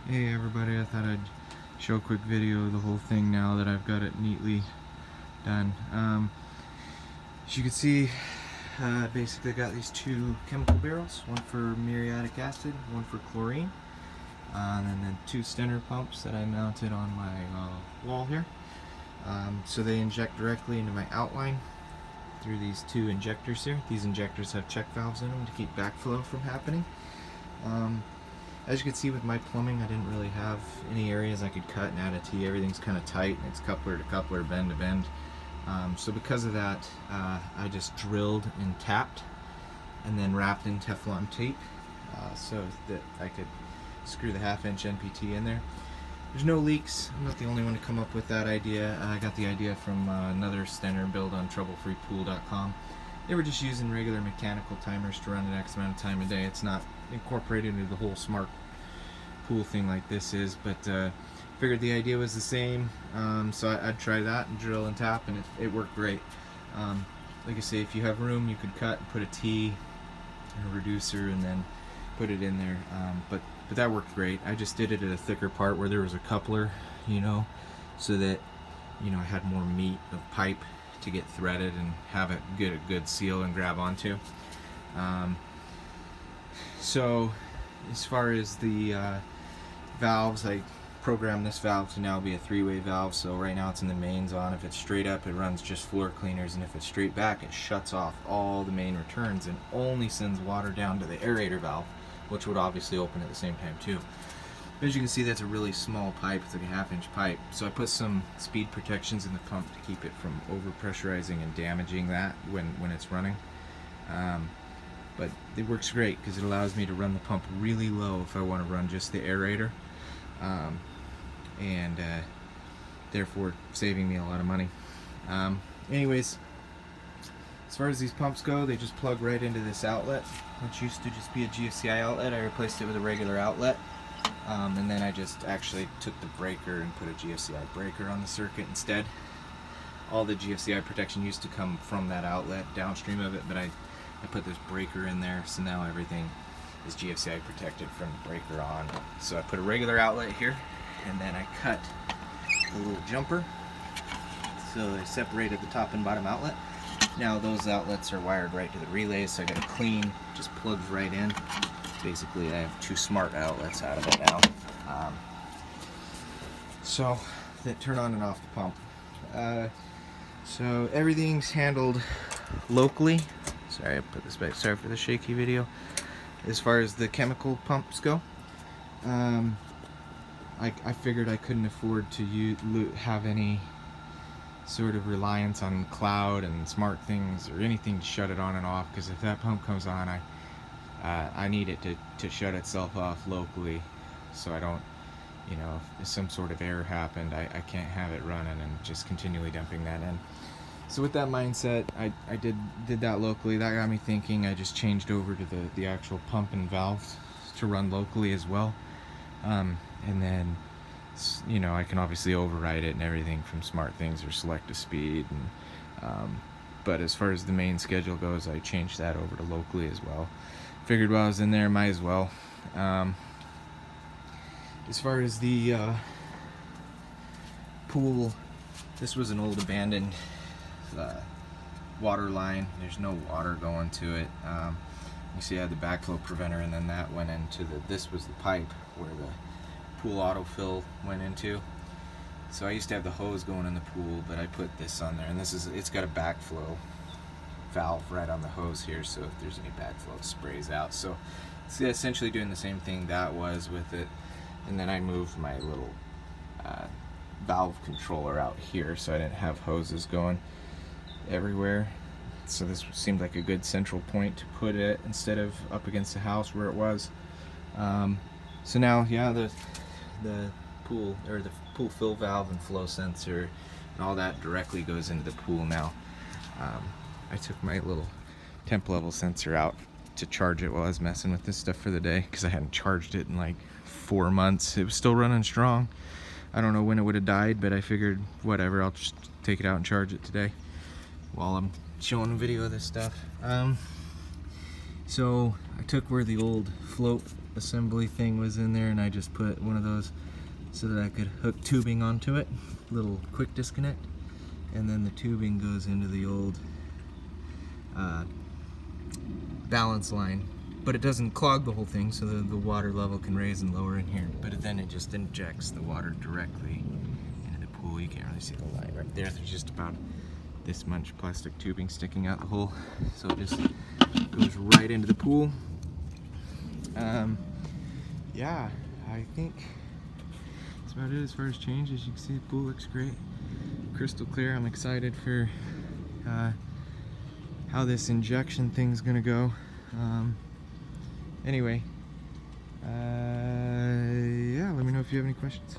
Hey everybody, I thought I'd show a quick video of the whole thing now that I've got it neatly done. As you can see, basically I got these two chemical barrels, one for muriatic acid, one for chlorine, and then two Stenner pumps that I mounted on my wall here. So they inject directly into my outline through these two injectors here. These injectors have check valves in them to keep backflow from happening. As you can see with my plumbing, I didn't really have any areas I could cut and add a T. Everything's kind of tight, and it's coupler to coupler, bend to bend. So because of that, I just drilled and tapped and then wrapped in Teflon tape so that I could screw the 1/2-inch NPT in there. There's no leaks. I'm not the only one to come up with that idea. I got the idea from another Stenner build on troublefreepool.com. They were just using regular mechanical timers to run an X amount of time a day. It's not incorporated into the whole smart pool thing like this is, but figured the idea was the same, so I'd try that and drill and tap, and it worked great. Like I say, if you have room, you could cut and put a T and a reducer and then put it in there, but that worked great. I just did it at a thicker part where there was a coupler, so that I had more meat of pipe to get threaded and have it get a good seal and grab onto. So as far as the valves, I programmed this valve to now be a 3-way valve. So right now it's in the mains on. If it's straight up, it runs just floor cleaners, and if it's straight back, it shuts off all the main returns and only sends water down to the aerator valve, which would obviously open at the same time too. As you can see, that's a really small pipe. It's like a 1/2-inch pipe. So I put some speed protections in the pump to keep it from over pressurizing and damaging that when it's running. But it works great because it allows me to run the pump really low if I want to run just the aerator, and therefore saving me a lot of money. Anyways, as far as these pumps go, they just plug right into this outlet, which used to just be a GFCI outlet. I replaced it with a regular outlet, and then I just actually took the breaker and put a GFCI breaker on the circuit instead. All the GFCI protection used to come from that outlet downstream of it, but I put this breaker in there, so now everything is GFCI protected from the breaker on. So I put a regular outlet here, and then I cut the little jumper, so I separated the top and bottom outlet. Now those outlets are wired right to the relays, so I got a clean, just plugs right in. Basically I have two smart outlets out of it now, so that turn on and off the pump. So everything's handled locally. Sorry, I put this back. Sorry for the shaky video. As far as the chemical pumps go, I figured I couldn't afford to have any sort of reliance on cloud and smart things or anything to shut it on and off, because if that pump comes on, I need it to shut itself off locally, so I don't, if some sort of error happened, I can't have it running and just continually dumping that in. So with that mindset, I did that locally. That got me thinking. I just changed over to the actual pump and valves to run locally as well. And then, I can obviously override it and everything from smart things or select a speed. But as far as the main schedule goes, I changed that over to locally as well. Figured while I was in there, might as well. As far as the pool, this was an old abandoned water line. There's no water going to it. You see I had the backflow preventer, and then that went into this was the pipe where the pool autofill went into. So I used to have the hose going in the pool, but I put this on there, and it's got a backflow valve right on the hose here, so if there's any backflow, it sprays out. So it's essentially doing the same thing that was with it. And then I moved my little valve controller out here, so I didn't have hoses going everywhere. So this seemed like a good central point to put it instead of up against the house where it was. So now, yeah, the pool, or the pool fill valve and flow sensor and all that directly goes into the pool now. I took my little temp level sensor out to charge it while I was messing with this stuff for the day, because I hadn't charged it in like 4 months. It was still running strong. I don't know when it would have died, but I figured whatever, I'll just take it out and charge it today while I'm showing a video of this stuff. So I took where the old float assembly thing was in there, and I just put one of those so that I could hook tubing onto it, little quick disconnect, and then the tubing goes into the old balance line, but it doesn't clog the whole thing, so the water level can raise and lower in here, but then it just injects the water directly into the pool. You can't really see the line right there. There's just about this much plastic tubing sticking out the hole, so it just goes right into the pool. Yeah, I think that's about it as far as changes. You can see the pool looks great, crystal clear. I'm excited for how this injection thing's gonna go. Anyway, yeah, let me know if you have any questions.